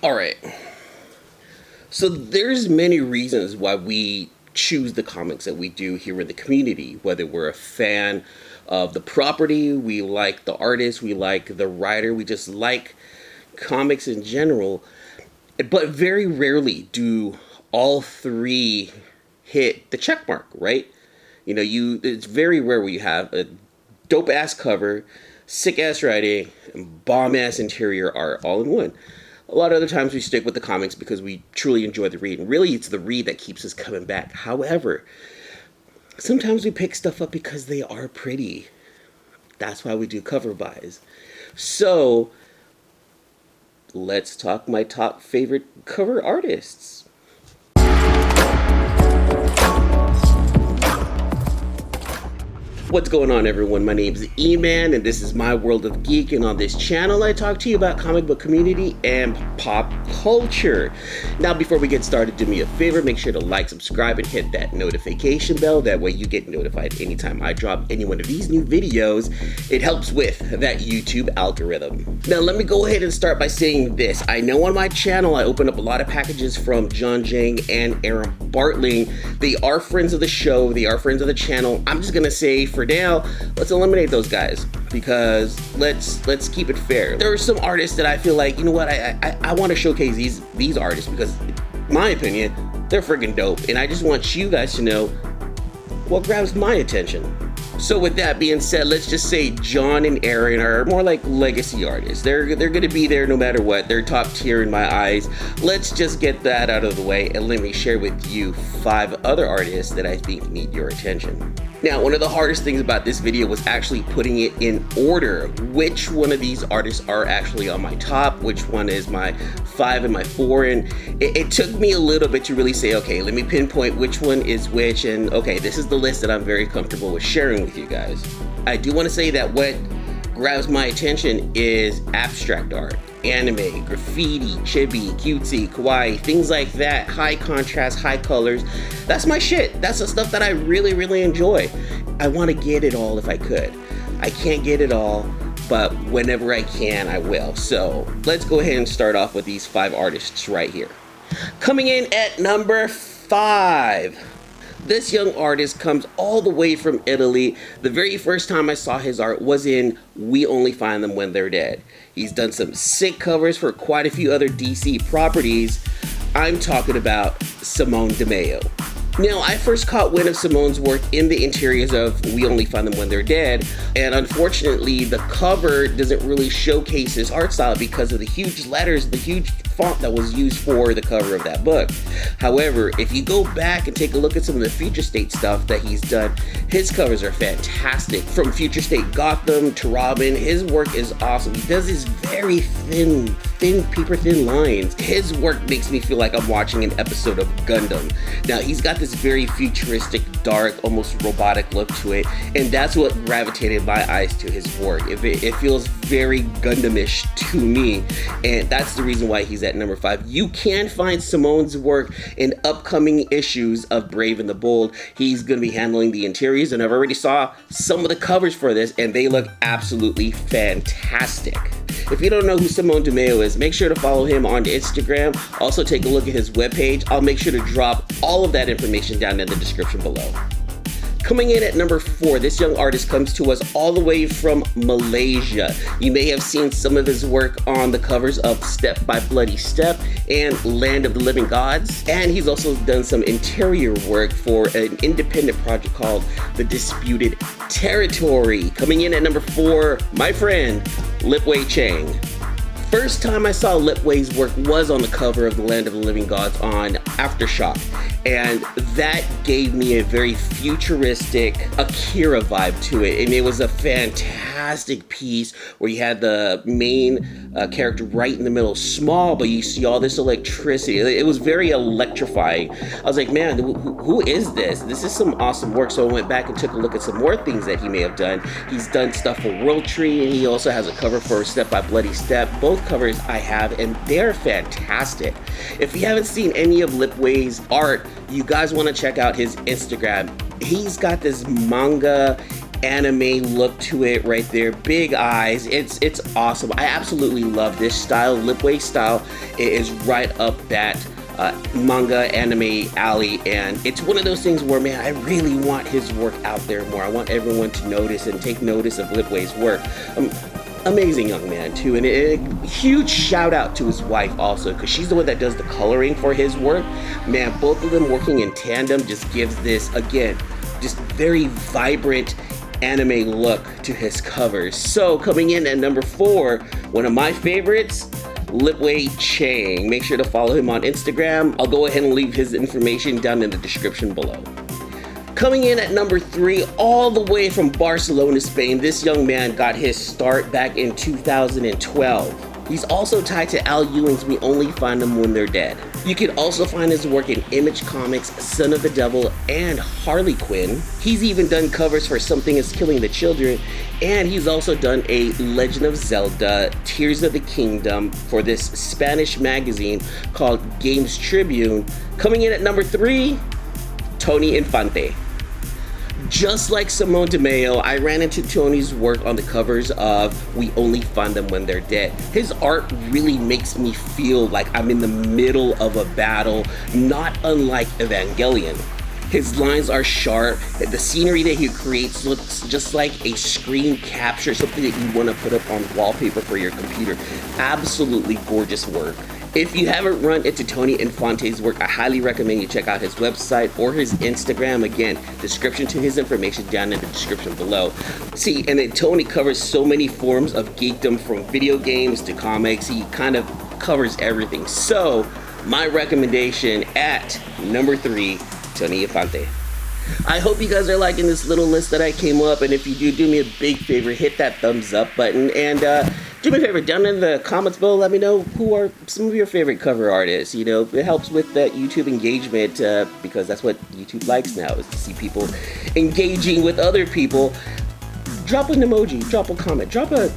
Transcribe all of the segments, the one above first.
All right. So there's many reasons why we choose the comics that we do here in the community, whether we're a fan of the property, we like the artist, we like the writer, we just like comics in general. But very rarely do all three hit the check mark, right? You know, it's very rare where you have a dope ass cover, sick ass writing, and bomb ass interior art all in one. A lot of other times we stick with the comics because we truly enjoy the read. And really, it's the read that keeps us coming back. However, sometimes we pick stuff up because they are pretty. That's why we do cover buys. So, let's talk my top favorite cover artists. What's going on, everyone? My name is E-Man, and this is My World of Geek, and on this channel I talk to you about comic book community and pop culture. Now, before we get started, do me a favor, make sure to like, subscribe, and hit that notification bell. That way you get notified anytime I drop any one of these new videos. It helps with that YouTube algorithm. Now, let me go ahead and start by saying this. I know on my channel I open up a lot of packages from John Jang and Aaron Bartling. They are friends of the show, they are friends of the channel. I'm just gonna say, for now, let's eliminate those guys because let's keep it fair. There are some artists that I feel like, you know what, I want to showcase these artists because, in my opinion, they're freaking dope, and I just want you guys to know what grabs my attention. So with that being said, let's just say John and Aaron are more like legacy artists. They're gonna be there no matter what. They're top tier in my eyes. Let's just get that out of the way and let me share with you 5 other artists that I think need your attention. Now, one of the hardest things about this video was actually putting it in order. Which one of these artists are actually on my top, which one is my 5 and my 4, and it took me a little bit to really say, okay, let me pinpoint which one is which, and okay, this is the list that I'm very comfortable with sharing with you guys. I do want to say that what grabs my attention is abstract art, anime, graffiti, chibi, cutesy, kawaii, things like that, high contrast, high colors. That's my shit. That's the stuff that I really, really enjoy. I want to get it all if I could. I can't get it all, but whenever I can, I will. So let's go ahead and start off with these 5 artists right here. Coming in at number 5. This young artist comes all the way from Italy. The very first time I saw his art was in We Only Find Them When They're Dead. He's done some sick covers for quite a few other DC properties. I'm talking about Simone De Mayo. Now, I first caught wind of Simone's work in the interiors of We Only Find Them When They're Dead, and unfortunately, the cover doesn't really showcase his art style because of the huge letters, the huge font that was used for the cover of that book. However, if you go back and take a look at some of the Future State stuff that he's done, his covers are fantastic. From Future State Gotham to Robin, his work is awesome. He does these very thin, paper thin lines. His work makes me feel like I'm watching an episode of Gundam. Now, he's got this very futuristic, dark, almost robotic look to it, and that's what gravitated my eyes to his work. It feels very Gundamish to me, and that's the reason why he's at number 5. You can find Simone's work in upcoming issues of Brave and the Bold. He's going to be handling the interiors, and I've already saw some of the covers for this, and they look absolutely fantastic. If you don't know who Simone De Mayo is, make sure to follow him on Instagram. Also, take a look at his webpage. I'll make sure to drop all of that information down in the description below. Coming in at number 4, this young artist comes to us all the way from Malaysia. You may have seen some of his work on the covers of Step by Bloody Step and Land of the Living Gods. And he's also done some interior work for an independent project called The Disputed Territory. Coming in at number 4, my friend, Lipwei Chang. First time I saw Lipwei's work was on the cover of The Land of the Living Gods on Aftershock, and that gave me a very futuristic Akira vibe to it, and it was a fantastic piece where you had the main character right in the middle, small, but you see all this electricity. It was very electrifying. I was like, man, who is this? This is some awesome work. So I went back and took a look at some more things that he may have done. He's done stuff for World Tree, and he also has a cover for Step by Bloody Step. Both covers I have, and they're fantastic. If you haven't seen any of Lipwei's art, you guys want to check out his Instagram. He's got this manga anime look to it right there. Big eyes. It's awesome. I absolutely love this style. Lipwei style is right up that manga anime alley, and it's one of those things where, man, I really want his work out there more. I want everyone to notice and take notice of Lipwei's work. Amazing young man too, and a huge shout out to his wife also, because she's the one that does the coloring for his work. Man, both of them working in tandem just gives this, again, just very vibrant anime look to his covers. So coming in at number 4, one of my favorites, Litway Chang. Make sure to follow him on Instagram. I'll go ahead and leave his information down in the description below. Coming in at number 3, all the way from Barcelona, Spain, this young man got his start back in 2012. He's also tied to Al Ewing's We Only Find Them When They're Dead. You can also find his work in Image Comics, Son of the Devil, and Harley Quinn. He's even done covers for Something Is Killing the Children, and he's also done a Legend of Zelda, Tears of the Kingdom for this Spanish magazine called Games Tribune. Coming in at number 3, Toni Intante. Just like Simone De Mayo, I ran into Toni's work on the covers of We Only Find Them When They're Dead. His art really makes me feel like I'm in the middle of a battle, not unlike Evangelion. His lines are sharp, the scenery that he creates looks just like a screen capture, something that you want to put up on wallpaper for your computer. Absolutely gorgeous work. If you haven't run into Toni Infante's work, I highly recommend you check out his website or his Instagram. Again, description to his information down in the description below. See, and then Toni covers so many forms of geekdom, from video games to comics. He kind of covers everything. So, my recommendation at number 3, Toni Intante. I hope you guys are liking this little list that I came up, and if you do me a big favor, hit that thumbs up button, and do me a favor, down in the comments below, let me know who are some of your favorite cover artists. You know, it helps with that YouTube engagement, because that's what YouTube likes now, is to see people engaging with other people. Drop an emoji, drop a comment, drop a,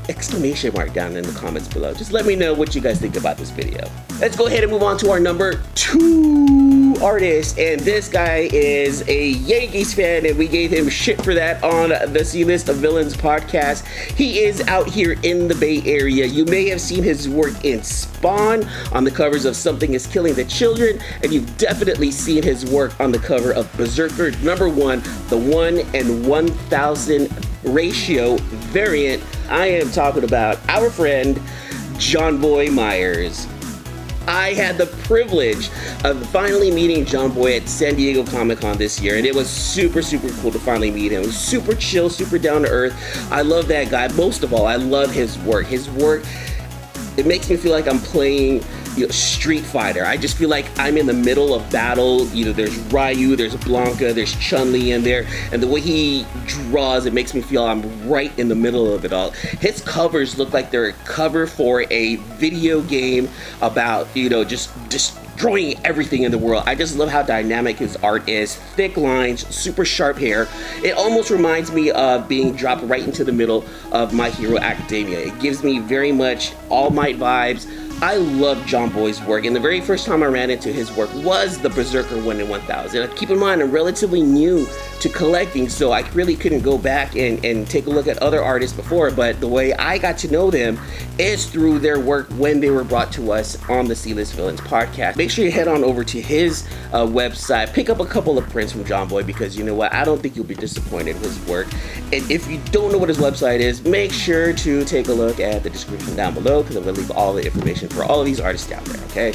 exclamation mark down in the comments below. Just let me know what you guys think about this video. Let's go ahead and move on to our number 2 artist, and this guy is a Yankees fan, and we gave him shit for that on the C-List of Villains podcast. He is out here in the Bay Area. You may have seen his work in Spawn, on the covers of Something Is Killing the Children, and you've definitely seen his work on the cover of Berserker #1, the 1 in 1,000 ratio variant. I am talking about our friend Jonboy Meyers. I had the privilege of finally meeting Jonboy at San Diego Comic-Con this year, and it was super cool to finally meet him. It was super chill, super down to earth. I love that guy. Most of all, I love his work. His work, it makes me feel like I'm playing Street Fighter. I just feel like I'm in the middle of battle. There's Ryu, there's Blanca, there's Chun-Li in there, and the way he draws, it makes me feel I'm right in the middle of it all. His covers look like they're a cover for a video game about, just destroying everything in the world. I just love how dynamic his art is. Thick lines, super sharp hair. It almost reminds me of being dropped right into the middle of My Hero Academia. It gives me very much All Might vibes. I love Jonboy's work, and the very first time I ran into his work was the Berserker 1 in 1,000. Keep in mind, I'm relatively new to collecting, so I really couldn't go back and take a look at other artists before, but the way I got to know them is through their work when they were brought to us on the C-List Villains podcast. Make sure you head on over to his website, pick up a couple of prints from Jonboy, because you know what, I don't think you'll be disappointed with his work. And if you don't know what his website is, make sure to take a look at the description down below, because I'm going to leave all the information for all of these artists down there, okay?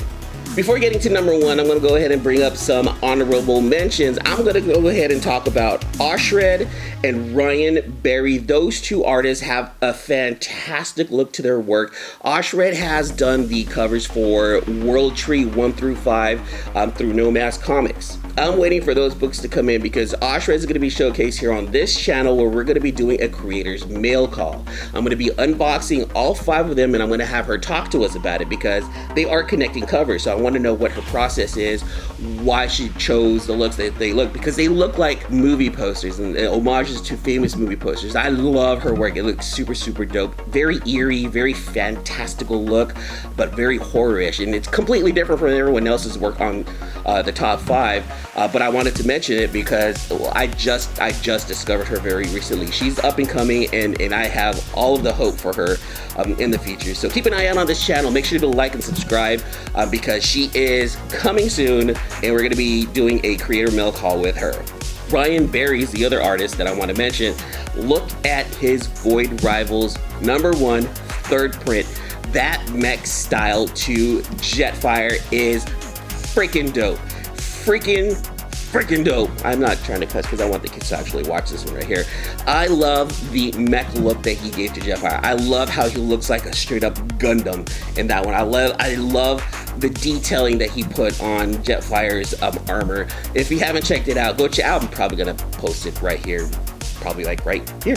Before getting to number 1, I'm going to go ahead and bring up some honorable mentions. I'm going to go ahead and talk about Oshred and Ryan Berry. Those 2 artists have a fantastic look to their work. Oshred has done the covers for World Tree 1 through 5 through No Mask Comics. I'm waiting for those books to come in, because Oshred is going to be showcased here on this channel, where we're going to be doing a creator's mail call. I'm going to be unboxing all 5 of them, and I'm going to have her talk to us about it, because they are connecting covers. So want to know what her process is, why she chose the looks that they look, because they look like movie posters and homages to famous movie posters. I love her work. It looks super, super dope. Very eerie, very fantastical look, but very horror-ish. And it's completely different from everyone else's work on the top 5. But I wanted to mention it because I just discovered her very recently. She's up and coming, and I have all of the hope for her in the future. So keep an eye out on this channel. Make sure to like and subscribe because she is coming soon, and we're going to be doing a creator mail call with her. Ryan Berry's the other artist that I want to mention. Look at his Void Rivals #1 third print. That mech style to Jetfire is freaking dope. Freaking dope. I'm not trying to cuss because I want the kids to actually watch this one right here. I love the mech look that he gave to Jetfire. I love how he looks like a straight up Gundam in that one. I love the detailing that he put on Jetfire's armor. If you haven't checked it out, go check out. I'm probably gonna post it right here, probably like right here.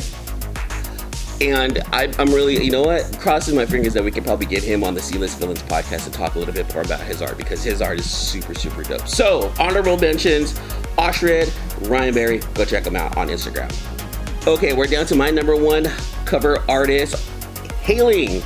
And I'm really, you know what, crossing my fingers that we can probably get him on the C-List Villains podcast to talk a little bit more about his art, because his art is super, super dope. So, honorable mentions, Oshred, Ryan Berry, go check him out on Instagram. Okay, we're down to my #1 cover artist, hailing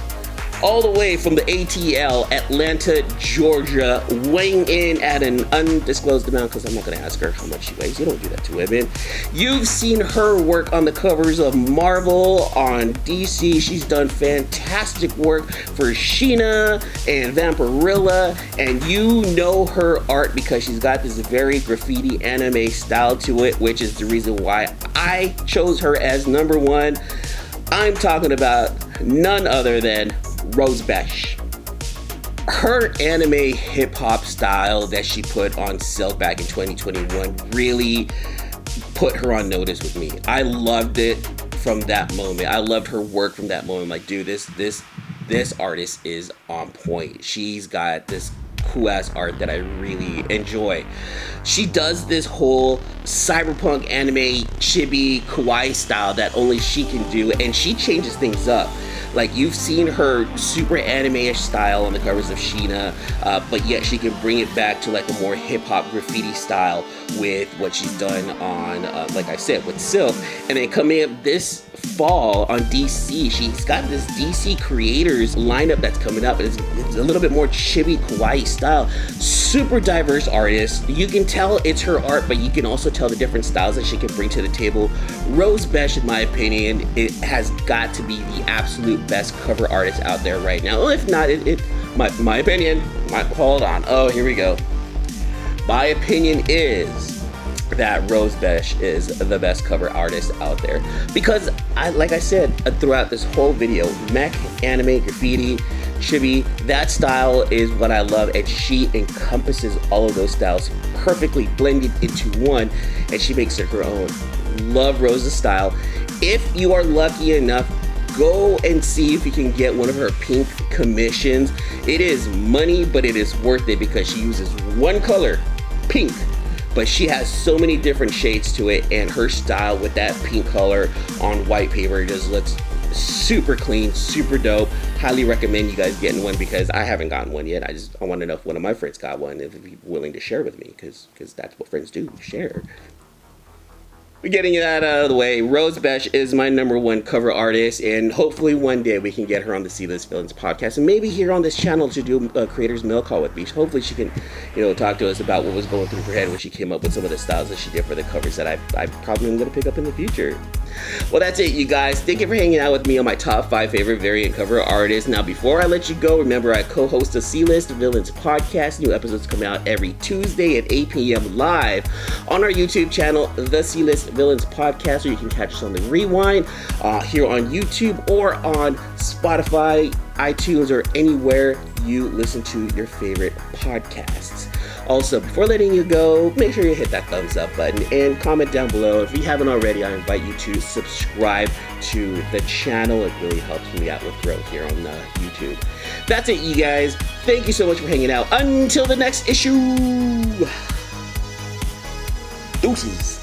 all the way from the ATL, Atlanta, Georgia, weighing in at an undisclosed amount, because I'm not going to ask her how much she weighs. You don't do that to women. You've seen her work on the covers of Marvel, on DC. She's done fantastic work for Sheena and Vampirilla, and you know her art because she's got this very graffiti anime style to it, which is the reason why I chose her as #1. I'm talking about none other than Rosebesch. Her anime hip-hop style that she put on Silk back in 2021 really put her on notice with me. I loved it from that moment. I loved her work from that moment. I'm like, dude, this artist is on point. She's got this cool-ass art that I really enjoy. She does this whole cyberpunk anime chibi kawaii style that only she can do, and she changes things up. Like, you've seen her super anime-ish style on the covers of Sheena, but yet she can bring it back to like a more hip-hop graffiti style with what she's done on, like I said, with Silk. And then coming up this fall on DC, she's got this DC creators lineup that's coming up. It's a little bit more chibi kawaii style. Super diverse artist. You can tell it's her art, but you can also tell the different styles that she can bring to the table. Rosebesch, in my opinion, it has got to be the absolute best cover artist out there right now. Well, if not, my opinion, hold on. Oh, here we go. My opinion is that Rosebesch is the best cover artist out there, because like I said throughout this whole video, mech, anime, graffiti, chibi, that style is what I love, and she encompasses all of those styles perfectly blended into one, and she makes it her own. Love Rose's style. If you are lucky enough, go and see if you can get one of her pink commissions. It is money, but it is worth it because she uses one color, pink, but she has so many different shades to it, and her style with that pink color on white paper just looks super clean, super dope. Highly recommend you guys getting one, because I haven't gotten one yet. I want to know if one of my friends got one, if he'd be willing to share with me, because that's what friends do, share. Getting that out of the way, Rosebesch is my #1 cover artist, and hopefully one day we can get her on the C-List Villains podcast, and maybe here on this channel to do a creator's mail call with me. Hopefully she can, talk to us about what was going through her head when she came up with some of the styles that she did for the covers that I probably am going to pick up in the future. Well, that's it, you guys. Thank you for hanging out with me on my top 5 favorite variant cover artists. Now, before I let you go, remember I co-host the C-List Villains podcast. New episodes come out every Tuesday at 8 p.m. live on our YouTube channel, the C-List Villains podcast, or you can catch us on the rewind here on YouTube or on Spotify, iTunes, or anywhere you listen to your favorite podcasts. Also, before letting you go, make sure you hit that thumbs up button and comment down below. If you haven't already, I invite you to subscribe to the channel. It really helps me out with growth here on YouTube. That's it, you guys. Thank you so much for hanging out. Until the next issue. Deuces.